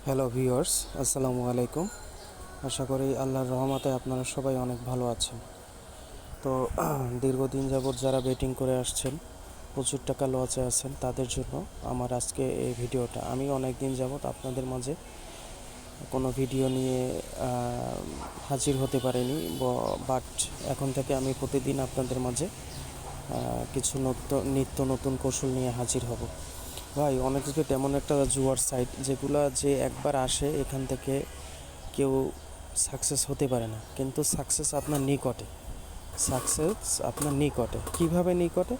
Hello viewers, আসসালামু আলাইকুম। আশা করি আল্লাহর রহমতে আপনারা সবাই অনেক ভালো আছেন। তো দীর্ঘদিন যাবৎ যারা বেটিং করে আসছেন, প্রচুর টাকা লসে আছেন, তাদের জন্য আমার আজকে এই ভিডিওটা। আমি অনেক দিন যাবৎ আপনাদের মাঝে কোনো ভিডিও নিয়ে হাজির হতে পারিনি, বাট এখন থেকে আমি প্রতিদিন আপনাদের মাঝে কিছু নিত্য নতুন কৌশল নিয়ে হাজির হব। ভাই, অনেক কিছু তেমন একটা জুয়ার সাইট যেগুলা যে একবার আসে এখান থেকে কেউ সাকসেস হতে পারে না, কিন্তু সাকসেস আপনার নিকটে। কিভাবে নিকটে?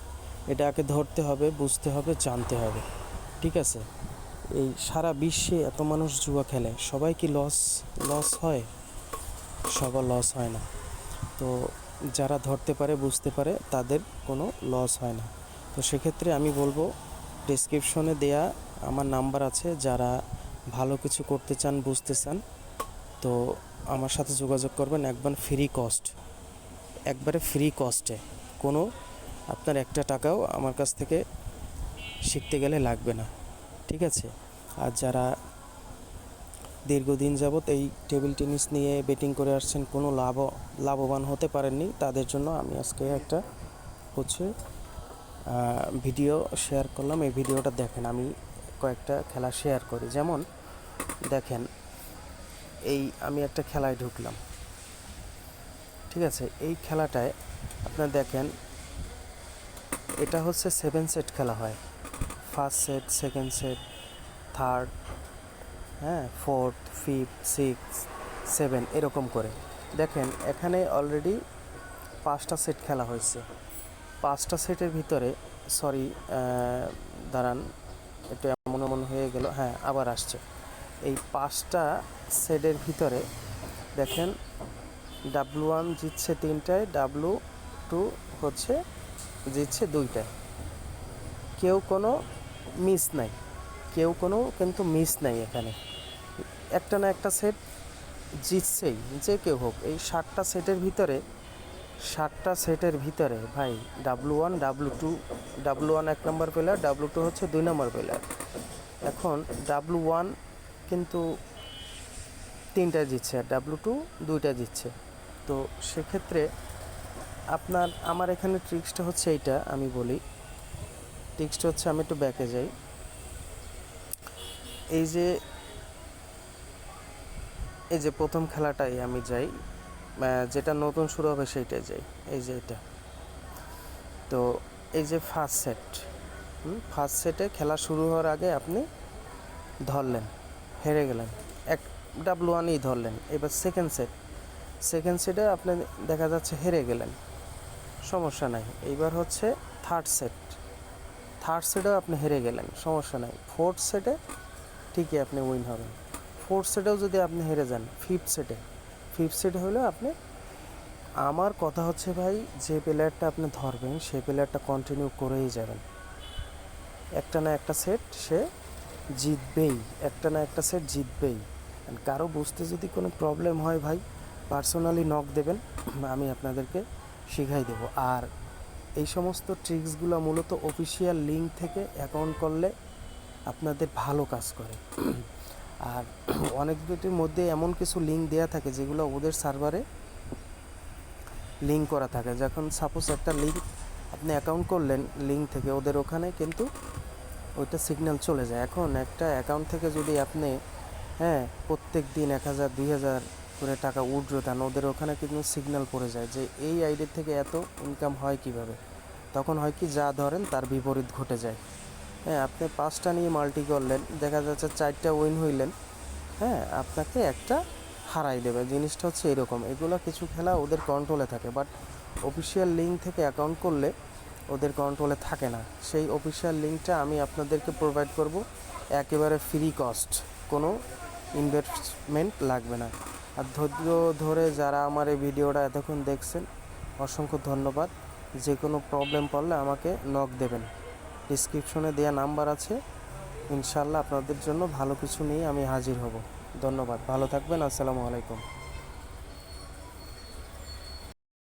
এটাকে ধরতে হবে, বুঝতে হবে, জানতে হবে। ঠিক আছে? এই সারা বিশ্বে এত মানুষ জুয়া খেলে, সবাই কি লস হয়? সবার লস হয় না। তো যারা ধরতে পারে, বুঝতে পারে, তাদের কোনো লস হয় না। তো সেক্ষেত্রে আমি বলবো, ডেসক্রিপশনে দেয়া আমার নাম্বার আছে। যারা ভালো কিছু করতে চান, বুঝতে চান, তো আমার সাথে যোগাযোগ করবেন। একবারে ফ্রি কস্টে। কোনো আপনার একটা টাকাও আমার কাছ থেকে শিখতে গেলে লাগবে না। ঠিক আছে? আর যারা দীর্ঘদিন যাবৎ এই টেবিল টেনিস নিয়ে বেটিং করে আসছেন, কোনো লাভবান হতে পারেননি, তাদের জন্য আমি আজকে একটা ভিডিও শেয়ার করলাম। এই ভিডিওটা দেখেন। আমি কয়েকটা খেলা শেয়ার করি। যেমন দেখেন, আমি একটা খেলায় ঢুকলাম। ঠিক আছে? এই খেলাটায় আপনার দেখেন, এটা হচ্ছে 7 সেট খেলা হয়। First set, second set, third, fourth, fifth, 6, 7 এরকম করে। দেখেন এখানে অলরেডি 5টা সেট খেলা হয়েছে। 5টা সেটের ভিতরে দাঁড়ান, একটু এমন হয়ে গেল। আবার আসছে। এই 5টা সেটের ভিতরে দেখেন, W1 জিতছে 3টায়, W2 জিতছে 2টায়। কোনো কিন্তু মিস নাই এখানে। একটা না একটা সেট জিতছেই, যে কেউ হোক। এই 7টা সেটের ভিতরে ভাই, W1 এক নম্বর প্লেয়ার, W2 হচ্ছে 2 নম্বর প্লেয়ার। এখন W1 কিন্তু 3টা জিতছে, আর W2 2টা জিতছে। তো সেক্ষেত্রে আমার এখানে ট্রিক্সটা হচ্ছে এইটা। আমি বলি, ট্রিক্সটা হচ্ছে, আমি একটু ব্যাকে যাই। এই যে প্রথম খেলাটাই আমি যাই, যেটা নতুন শুরু হবে সেইটাই যাই। এই যে এটা। তো এই যে ফার্স্ট সেটে খেলা শুরু হওয়ার আগে আপনি ধরলেন, হেরে গেলেন, W1ই ধরলেন। এবার সেকেন্ড সেটে আপনি দেখা যাচ্ছে হেরে গেলেন, সমস্যা নাই। এইবার হচ্ছে থার্ড সেটেও আপনি হেরে গেলেন, সমস্যা নাই। ফোর্থ সেটে ঠিকই আপনি উইন হবেন। ফোর্থ সেটেও যদি আপনি হেরে যান, ফিফথ সেটে হলেও আপনি, আমার কথা হচ্ছে ভাই, যে প্লেয়ারটা আপনি ধরবেন সেই প্লেয়ারটা কন্টিনিউ করেই যাবেন। একটা না একটা সেট সে জিতবেই। কারো বুঝতে যদি কোনো প্রবলেম হয় ভাই, পার্সোনালি নক দেবেন, আমি আপনাদেরকে শিখাই দেব। আর এই সমস্ত ট্রিক্সগুলো মূলত অফিসিয়াল লিঙ্ক থেকে অ্যাকাউন্ট করলে আপনাদের ভালো কাজ করে। আর অনেক বেটির মধ্যে এমন কিছু লিঙ্ক দেওয়া থাকে যেগুলো ওদের সার্ভারে লিঙ্ক করা থাকে। যখন সাপোজ একটা লিঙ্ক আপনি অ্যাকাউন্ট করলেন লিঙ্ক থেকে, ওদের ওখানে কিন্তু ওইটা সিগন্যাল চলে যায়। এখন একটা অ্যাকাউন্ট থেকে যদি আপনি প্রত্যেক দিন 1000 2000 করে টাকা উইথড্র দেন, ওদের ওখানে কিন্তু সিগন্যাল পড়ে যায় যে এই আইডির থেকে এত ইনকাম হয় কিভাবে। তখন হয় কি, যা ধরেন তার বিপরীত ঘটে যায়। আপনি 5টা নিয়ে মাল্টি করলেন, দেখা যাচ্ছে 4টা উইন হইলেন, আপনাকে একটা হারাই দেবে। জিনিসটা হচ্ছে এরকম। এগুলো কিছু খেলা ওদের কন্ট্রোলে থাকে, বাট অফিসিয়াল লিঙ্ক থেকে অ্যাকাউন্ট করলে ওদের কন্ট্রোলে থাকে না। সেই অফিসিয়াল লিঙ্কটা আমি আপনাদেরকে প্রোভাইড করব একেবারে ফ্রি কস্ট, কোনো ইনভেস্টমেন্ট লাগবে না। আর ধৈর্য ধরে যারা আমার এই ভিডিওটা এতক্ষণ দেখছেন, অসংখ্য ধন্যবাদ। যে কোনো প্রবলেম পড়লে আমাকে নক দেবেন। ডিসক্রিপশনে দেওয়া নাম্বার আছে। ইনশাল্লাহ আপনাদের জন্য ভালো কিছু নিয়ে আমি হাজির হব। ধন্যবাদ, ভালো থাকবেন। আসসালামু আলাইকুম।